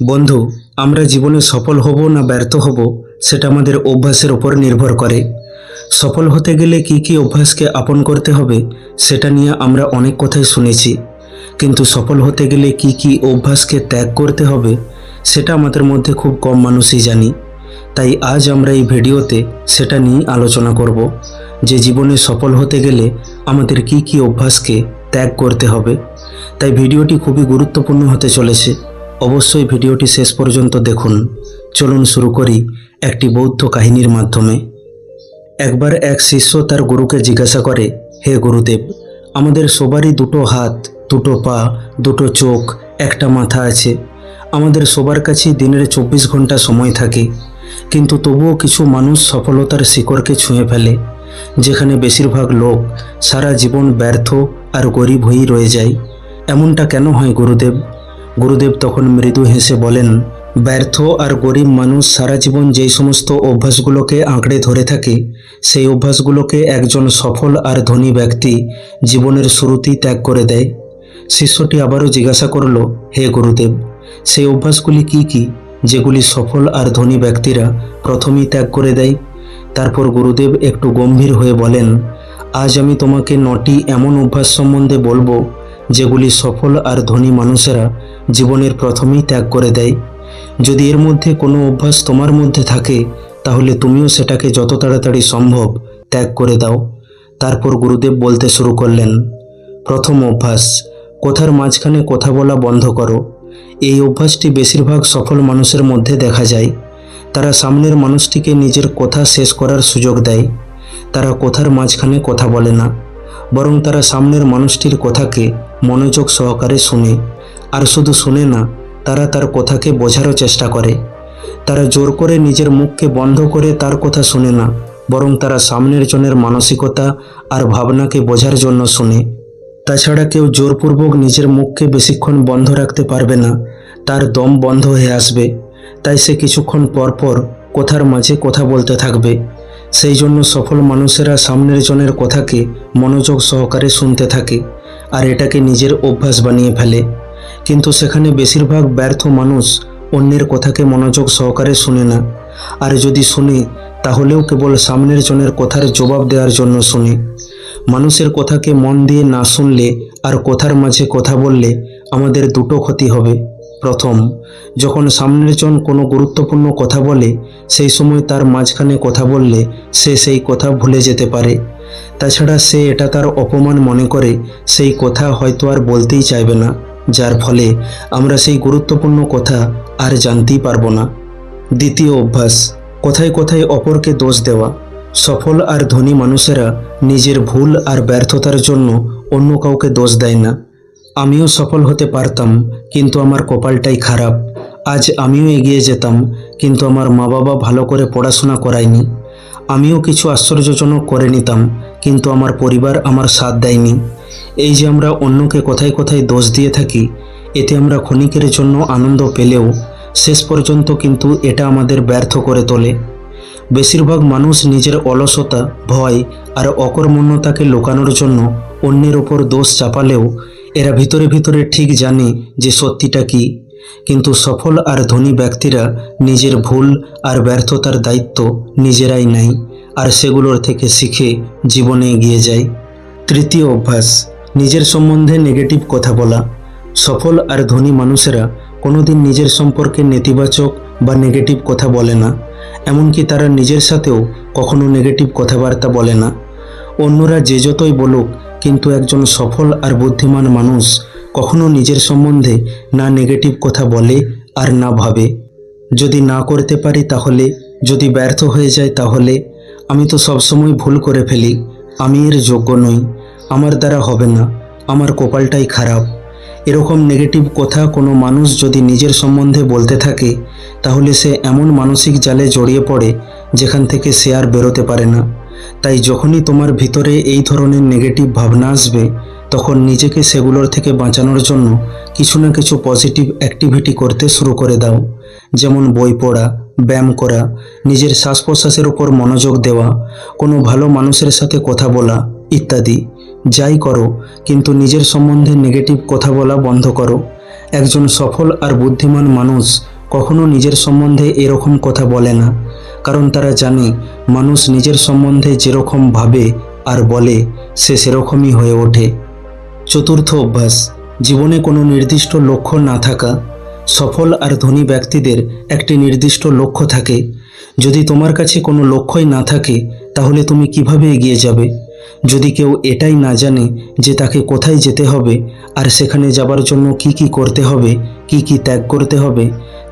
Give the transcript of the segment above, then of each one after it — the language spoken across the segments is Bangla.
বন্ধু, আমরা জীবনে সফল হব না ব্যর্থ হব সেটা আমাদের অভ্যাসের উপর নির্ভর করে। সফল হতে গেলে কি কি অভ্যাসকে আপন করতে হবে সেটা নিয়ে আমরা অনেক কথাই শুনেছি, কিন্তু সফল হতে গেলে কি কি অভ্যাসকে ত্যাগ করতে হবে সেটা আমাদের মধ্যে খুব কম মানুষই জানি। তাই আজ আমরা এই ভিডিওতে সেটা নিয়ে আলোচনা করব যে জীবনে সফল হতে গেলে আমাদের কি কি অভ্যাসকে ত্যাগ করতে হবে। তাই ভিডিওটি খুবই গুরুত্বপূর্ণ হতে চলেছে, অবশ্যই ভিডিওটি শেষ পর্যন্ত দেখুন। চলুন শুরু করি একটি বৌদ্ধ কাহিনীর মাধ্যমে। একবার এক শিষ্য তার গুরুকে জিজ্ঞাসা করে, হে গুরুদেব, আমাদের সবারই দুটো হাত, দুটো পা, দুটো চোখ, একটা মাথা আছে। আমাদের সবার কাছেই দিনের 24 ঘন্টা সময় থাকে, কিন্তু তবুও কিছু মানুষ সফলতার শিখরকে ছুঁয়ে ফেলে, যেখানে বেশিরভাগ লোক সারা জীবন ব্যর্থ আর গরিব হয়েই রয়ে যায়। এমনটা কেন হয় গুরুদেব? গুরুদেব তখন মৃদু হেসে বলেন, ব্যর্থ আর গরিব মানুষ সারা জীবন যেই সমস্ত অভ্যাসগুলোকে আঁকড়ে ধরে থাকে, সেই অভ্যাসগুলোকে একজন সফল আর ধনী ব্যক্তি জীবনের শুরুতেই ত্যাগ করে দেয়। শিষ্যটি আবারও জিজ্ঞাসা করল, হে গুরুদেব, সেই অভ্যাসগুলি কি কি যেগুলি সফল আর ধনী ব্যক্তিরা প্রথমেই ত্যাগ করে দেয়? তারপর গুরুদেব একটু গম্ভীর হয়ে বলেন, আজ আমি তোমাকে 9টি এমন অভ্যাস সম্বন্ধে বলবো যেগুলি সফল আর ধনী মানুষেরা জীবনের প্রথমেই ত্যাগ করে দেয়। যদি এর মধ্যে কোনো অভ্যাস তোমার মধ্যে থাকে, তাহলে তুমিও সেটাকে যত তাড়াতাড়ি সম্ভব ত্যাগ করে দাও। তারপর গুরুদেব বলতে শুরু করলেন, প্রথম অভ্যাস, কথার মাঝখানে কথা বলা বন্ধ করো। এই অভ্যাসটি বেশিরভাগ সফল মানুষের মধ্যে দেখা যায়। তারা সামনের মানুষটিকে নিজের কথা শেষ করার সুযোগ দেয়। তারা কথার মাঝখানে কথা বলে না, বরং তারা সামনের মানুষটির কথাকে মনোযোগ সহকারে শুনে। আর শুধু শুনে না, তারা তার কথাকে বোঝারও চেষ্টা করে। তারা জোর করে নিজের মুখকে বন্ধ করে তার কথা শুনে না, বরং তারা সামনের জনের মানসিকতা আর ভাবনাকে বোঝার জন্য শুনে। তাছাড়া কেউ জোরপূর্বক নিজের মুখকে বেশিক্ষণ বন্ধ রাখতে পারবে না, তার দম বন্ধ হয়ে আসবে। তাই সে কিছুক্ষণ পর পর কথার মাঝে কথা বলতে থাকবে। সেই জন্য সফল মানুষেরা সামনের জনের কথাকে মনোযোগ সহকারে শুনতে থাকে আর এটাকে নিজের অভ্যাস বানিয়ে ফেলে। কিন্তু সেখানে বেশিরভাগ ব্যর্থ মানুষ অন্যের কথাকে মনোযোগ সহকারে শুনে না, আর যদি শুনে তাহলেও কেবল সামনের জনের কথার জবাব দেওয়ার জন্য শুনে। মানুষের কথাকে মন দিয়ে না শুনলে আর কথার মাঝে কথা বললে আমাদের দুটো ক্ষতি হবে। প্রথম, যখন সামনের জন কোনো গুরুত্বপূর্ণ কথা বলে, সেই সময় তার মাঝখানে কথা বললে সে সেই কথা ভুলে যেতে পারে। তাছাড়া সে এটা তার অপমান মনে করে সেই কথা হয়তো আর বলতেই চাইবে না, যার ফলে আমরা সেই গুরুত্বপূর্ণ কথা আর জানতেই পারবো না। দ্বিতীয় অভ্যাস, কথায় কথায় অপরকে দোষ দেওয়া। সফল আর ধনী মানুষেরা নিজের ভুল আর ব্যর্থতার জন্য অন্য কাউকে দোষ দেয় না। আমিও সফল হতে পারতাম, কিন্তু আমার কপালটাই খারাপ। আজ আমিও এগিয়ে যেতাম, কিন্তু আমার মা বাবা ভালো করে পড়াশোনা করায়নি। আমিও কিছু আশ্চর্যজনক করে নিতাম, কিন্তু আমার পরিবার আমার সাথ দেয়নি। এই যে আমরা অন্যকে কথায় কথায় দোষ দিয়ে থাকি, এতে আমরা ক্ষণিকের জন্য আনন্দ পেলেও শেষ পর্যন্ত কিন্তু এটা আমাদের ব্যর্থ করে তোলে। বেশিরভাগ মানুষ নিজের অলসতা, ভয় আর অকর্মণ্যতাকে লুকানোর জন্য অন্যের ওপর দোষ চাপালেও এরা ভিতরে ভিতরে ঠিক জানে যে সত্যিটা কি। কিন্তু সফল আর ধনী ব্যক্তিরা নিজের ভুল আর ব্যর্থতার দায়িত্ব নিজেরাই নেয় আর সেগুলোর থেকে শিখে জীবনে এগিয়ে যায়। তৃতীয় অভ্যাস, নিজের সম্বন্ধে নেগেটিভ কথা বলা। সফল আর ধনী মানুষেরা কোনোদিন নিজের সম্পর্কে নেতিবাচক বা নেগেটিভ কথা বলে না, এমনকি তারা নিজের সাথেও কখনো নেগেটিভ কথাবার্তা বলে না। অন্যরা যে যতই বলুক, কিন্তু একজন সফল আর বুদ্ধিমান মানুষ কখনো নিজের সম্বন্ধে না নেগেটিভ কথা বলে আর না ভাবে। যদি না করতে পারি তাহলে, যদি ব্যর্থ হয়ে যায় তাহলে, আমি তো সবসময় ভুল করে ফেলি, আমি এর যোগ্য নই, আমার দ্বারা হবে না, আমার কপালটাই খারাপ। এরকম নেগেটিভ কথা কোনো মানুষ যদি নিজের সম্বন্ধে বলতে থাকে, তাহলে সে এমন মানসিক জালে জড়িয়ে পড়ে যেখান থেকে সে আর বেরোতে পারে না। তাই যখনই তোমার ভিতরে এই ধরনের নেগেটিভ ভাবনা আসবে, তখন নিজেকে সেগুলোর থেকে বাঁচানোর জন্য কিছু না কিছু পজিটিভ অ্যাক্টিভিটি করতে শুরু করে দাও। যেমন বই পড়া, ব্যায়াম করা, নিজের শ্বাস প্রশ্বাসের উপর মনোযোগ দেওয়া, কোনো ভালো মানুষের সাথে কথা বলা ইত্যাদি। যাই করো, কিন্তু নিজের সম্বন্ধে নেগেটিভ কথা বলা বন্ধ করো। একজন সফল আর বুদ্ধিমান মানুষ কখনো নিজের সম্বন্ধে এরকম কথা বলে না, কারণ তারা জানে মানুষ নিজের সম্বন্ধে যেরকম ভাবে আর বলে সে সেরকমই হয়ে ওঠে। চতুর্থ অভ্যাস, জীবনে কোনো নির্দিষ্ট লক্ষ্য না থাকা। সফল আর ধনী ব্যক্তিদের একটি নির্দিষ্ট লক্ষ্য থাকে। যদি তোমার কাছে কোনো লক্ষ্যই না থাকে তাহলে তুমি কিভাবে এগিয়ে যাবে? যদি কেউ এটাই না জানে যে তাকে কোথায় যেতে হবে আর সেখানে যাবার জন্য কি কি করতে হবে, কি কি ত্যাগ করতে হবে,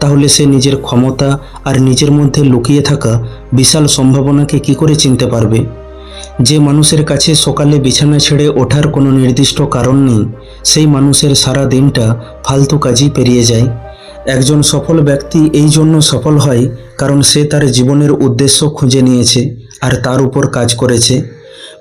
তাহলে সে নিজের ক্ষমতা আর নিজের মধ্যে লুকিয়ে থাকা বিশাল সম্ভাবনাকে কি করে চিনতে পারবে? যে মানুষের কাছে সকালে বিছানা ছেড়ে ওঠার কোনো নির্দিষ্ট কারণ নেই, সেই মানুষের সারা দিনটা ফালতু কাজই পেরিয়ে যায়। একজন সফল ব্যক্তি এই জন্য সফল হয় কারণ সে তার জীবনের উদ্দেশ্য খুঁজে নিয়েছে আর তার উপর কাজ করেছে।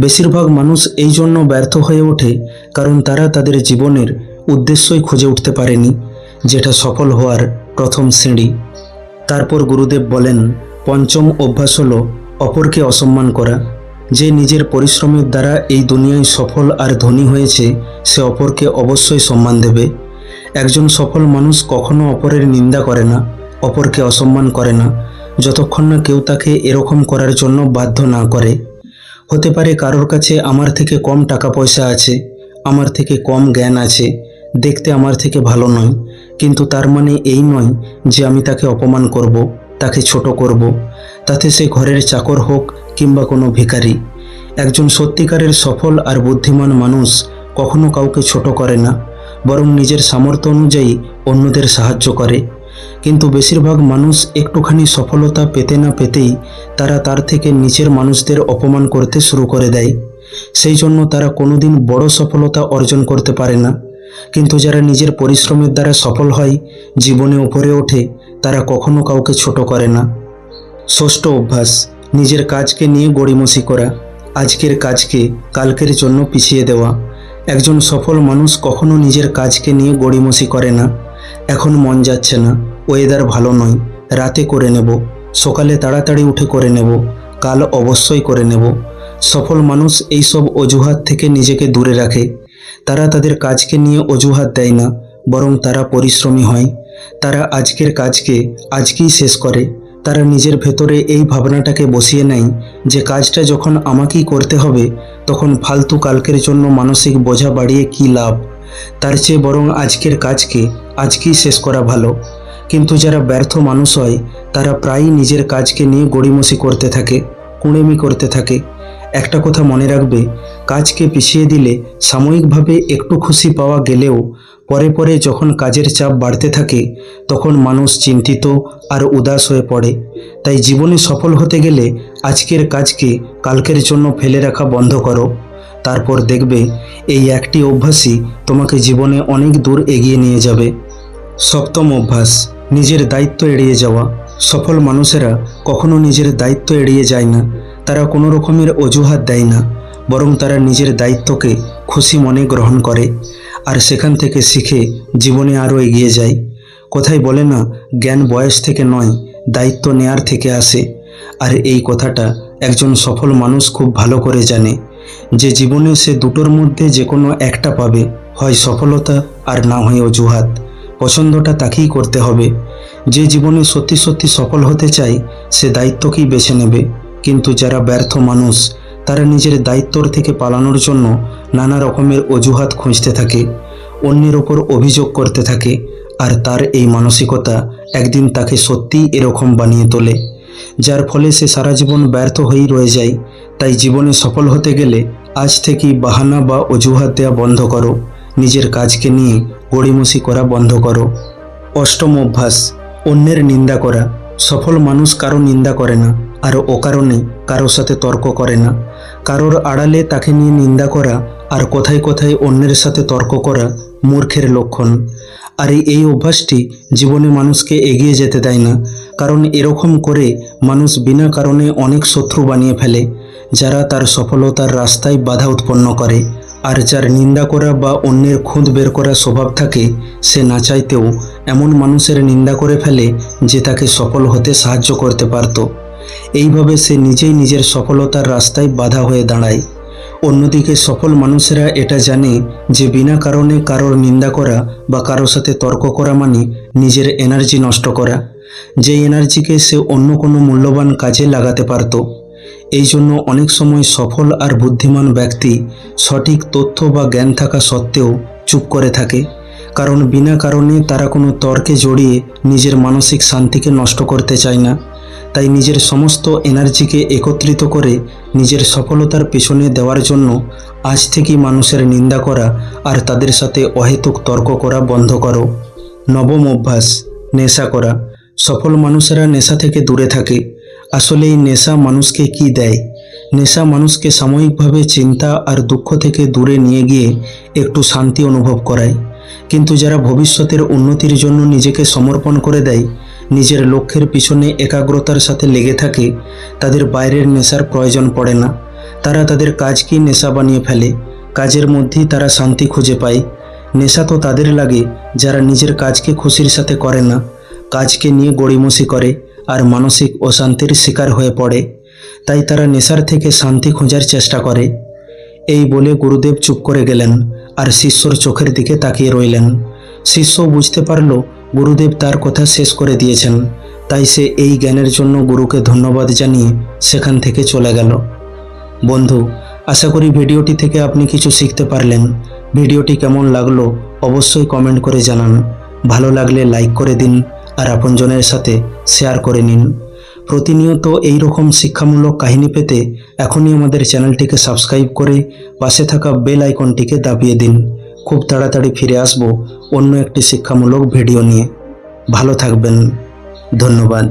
বেশিরভাগ মানুষ এই জন্য ব্যর্থ হয়ে ওঠে কারণ তারা তাদের জীবনের উদ্দেশ্যই খুঁজে উঠতে পারেনি, যেটা সফল হওয়ার প্রথম সিঁড়ি। তারপর গুরুদেব বলেন, পঞ্চম অভ্যাস হলো অপরকে অসম্মান করা। যে নিজের পরিশ্রমের দ্বারা এই দুনিয়ায় সফল আর ধনী হয়েছে সে অপরকে অবশ্যই সম্মান দেবে। একজন সফল মানুষ কখনো অপরের নিন্দা করে না, অপরকে অসম্মান করে না, যতক্ষণ না কেউ তাকে এরকম করার জন্য বাধ্য না করে। হতে পারে কারোর কাছে আমার থেকে কম টাকা পয়সা আছে, আমার থেকে কম জ্ঞান আছে, দেখতে আমার থেকে ভালো নয়, কিন্তু তার মানে এই নয় যে আমি তাকে অপমান করব, তাকে ছোট করব, তাতে সে ঘরের চাকর হোক কিংবা কোনো ভিখারি। একজন সত্যিকারের সফল আর বুদ্ধিমান মানুষ কখনো কাউকে ছোট করে না, বরং নিজের সামর্থ্য অনুযায়ী অন্যদের সাহায্য করে। কিন্তু বেশিরভাগ মানুষ একটুখানি সফলতা পেতে না পেতেই তারা তার থেকে নিচের মানুষদের অপমান করতে শুরু করে দেয়। সেই জন্য তারা কোনোদিন বড় সফলতা অর্জন করতে পারে না। কিন্তু যারা নিজের পরিশ্রমের দ্বারা সফল হয়, জীবনে উপরে ওঠে, তারা কখনো কাউকে ছোট করে না। ষষ্ঠ অভ্যাস, নিজের কাজকে নিয়ে গড়িমসি করা। আজকের কাজকে কালকের জন্য পিছিয়ে দেওয়া। একজন সফল মানুষ কখনো নিজের কাজকে নিয়ে গড়িমসি করে না। এখন মন যাচ্ছে না, ওয়েদার ভালো নয়, রাতে করে নেব, সকালে তাড়াতাড়ি উঠে করে নেব, কাল অবশ্যই করে নেব। সফল মানুষ এইসব অজুহাত থেকে নিজেকে দূরে রাখে। তারা তাদের কাজকে নিয়ে অজুহাত দেয় না, বরং তারা পরিশ্রমী হয়। তারা আজকের কাজকে আজকেই শেষ করে। তারা নিজের ভেতরে এই ভাবনাটাকে বসিয়ে নেয় যে কাজটা যখন আমাকেই করতে হবে, তখন ফালতু কালকের জন্য মানসিক বোঝা বাড়িয়ে কী লাভ? তার চেয়ে বরং আজকের কাজকে আজকেই শেষ করা ভালো। কিন্তু যারা ব্যর্থ মানুষ হয় তারা প্রায়ই নিজের কাজকে নিয়ে গড়িমসি করতে থাকে, কুঁড়েমি করতে থাকে। একটা কথা মনে রাখবে, কাজকে পিছিয়ে দিলে সাময়িকভাবে একটু খুশি পাওয়া গেলেও পরে পরে যখন কাজের চাপ বাড়তে থাকে তখন মানুষ চিন্তিত আর উদাস হয়ে পড়ে। তাই জীবনে সফল হতে গেলে আজকের কাজকে কালকের জন্য ফেলে রাখা বন্ধ করো। তারপর দেখবে এই একটি অভ্যাসই তোমাকে জীবনে অনেক দূর এগিয়ে নিয়ে যাবে। সপ্তম অভ্যাস, নিজের দায়িত্ব এড়িয়ে যাওয়া। সফল মানুষেরা কখনো নিজের দায়িত্ব এড়িয়ে যায় না। তারা কোনো রকমের অজুহাত দেয় না, বরং তারা নিজের দায়িত্বকে খুশি মনে গ্রহণ করে আর সেখান থেকে শিখে জীবনে আরও এগিয়ে যায়। কথাই বলে না, জ্ঞান বয়স থেকে নয়, দায়িত্ব নেয়ার থেকে আসে। আর এই কথাটা একজন সফল মানুষ খুব ভালো করে জানে যে জীবনে সে দুটোর মধ্যে যে কোনো একটা পাবে, হয় সফলতা আর না হয় অজুহাত। পছন্দটা তাকেই করতে হবে। যে জীবনে সত্যি সত্যি সফল হতে চায় সে দায়িত্বকেই বেছে নেবে। কিন্তু যারা ব্যর্থ মানুষ তারা নিজের দায়িত্বর থেকে পালানোর জন্য নানা রকমের অজুহাত খুঁজতে থাকে, অন্যের ওপর অভিযোগ করতে থাকে, আর তার এই মানসিকতা একদিন তাকে সত্যিই এরকম বানিয়ে তোলে, যার ফলে সে সারা জীবন ব্যর্থ হয়েই রয়ে যায়। তাই জীবনে সফল হতে গেলে আজ থেকেই বাহানা বা অজুহাত দেওয়া বন্ধ করো, নিজের কাজকে নিয়ে গড়িমসি করা বন্ধ করো। অষ্টম অভ্যাস, অন্যের নিন্দা করা। সফল মানুষ কারো নিন্দা করে না আর অকারণে কারোর সাথে তর্ক করে না। কারোর আড়ালে তাকে নিয়ে নিন্দা করা আর কোথায় কোথায় অন্যের সাথে তর্ক করা মূর্খের লক্ষণ। আর এই অভ্যাসটি জীবনে মানুষকে এগিয়ে যেতে দেয় না, কারণ এরকম করে মানুষ বিনা কারণে অনেক শত্রু বানিয়ে ফেলে, যারা তার সফলতার রাস্তায় বাধা উৎপন্ন করে। আর যার নিন্দা করা বা অন্যের খুঁত বের করা স্বভাব থাকে, সে না চাইতেও এমন মানুষের নিন্দা করে ফেলে যে তাকে সফল হতে সাহায্য করতে পারত। এইভাবে সে নিজেই নিজের সফলতার রাস্তায় বাধা হয়ে দাঁড়ায়। অন্যদিকে সফল মানুষেরা এটা জানে যে বিনা কারণে কারোর নিন্দা করা বা কারোর সাথে তর্ক করা মানে নিজের এনার্জি নষ্ট করা, যে এনার্জিকে সে অন্য কোনো মূল্যবান কাজে লাগাতে পারত। এই জন্য অনেক সময় সফল আর বুদ্ধিমান ব্যক্তি সঠিক তথ্য বা জ্ঞান থাকা সত্ত্বেও চুপ করে থাকে, কারণ বিনা কারণে তারা কোনো তর্কে জড়িয়ে নিজের মানসিক শান্তিকে নষ্ট করতে চায় না। তাই নিজের সমস্ত এনার্জিকে একত্রিত করে নিজের সফলতার পেছনে দেওয়ার জন্য আজ থেকেই মানুষের নিন্দা করা আর তাদের সাথে অহেতুক তর্ক করা বন্ধ করো। নবম অভ্যাস, নেশা করা। সফল মানুষেরা নেশা থেকে দূরে থাকে। আসলে এই নেশা মানুষকে কি দেয়? নেশা মানুষকে সাময়িকভাবে চিন্তা আর দুঃখ থেকে দূরে নিয়ে গিয়ে একটু শান্তি অনুভব করায়, কিন্তু যারা ভবিষ্যতের উন্নতির জন্য নিজেকে সমর্পণ করে দেয়, নিজের লক্ষ্যের পিছনে একাগ্রতার সাথে লেগে থাকে, তাদের বাইরের নেশার প্রয়োজন পড়ে না। তারা তাদের কাজকেই নেশা বানিয়ে ফেলে, কাজের মধ্যেই তারা শান্তি খুঁজে পায়। নেশা তো তাদের লাগে যারা নিজের কাজকে খুশির সাথে করে না, কাজকে নিয়ে গড়িমসি করে আর মানসিক অশান্তির শিকার হয়ে পড়ে। তাই তারা নেশার থেকে শান্তি খোঁজার চেষ্টা করে। এই বলে গুরুদেব চুপ করে গেলেন আর শিষ্যর চোখের দিকে তাকিয়ে রইলেন। শিষ্য বুঝতে পারল গুরুদেব তার কথা শেষ করে দিয়েছেন, তাই সে এই জ্ঞানের জন্য গুরুকে ধন্যবাদ জানিয়ে সেখান থেকে চলে গেল। বন্ধু, আশা করি ভিডিওটি থেকে আপনি কিছু শিখতে পারলেন। ভিডিওটি কেমন লাগলো অবশ্যই কমেন্ট করে জানান। ভালো লাগলে লাইক করে দিন আর আপনজনের সাথে শেয়ার করে নিন। প্রতিনিয়ত এই রকম শিক্ষামূলক কাহিনী পেতে এখনই আমাদের চ্যানেলটিকে সাবস্ক্রাইব করে পাশে থাকা বেল আইকনটিকে দাবিয়ে দিন। খুব তাড়াতাড়ি ফিরে আসব অন্য একটি শিক্ষামূলক ভিডিও নিয়ে। ভালো থাকবেন। ধন্যবাদ।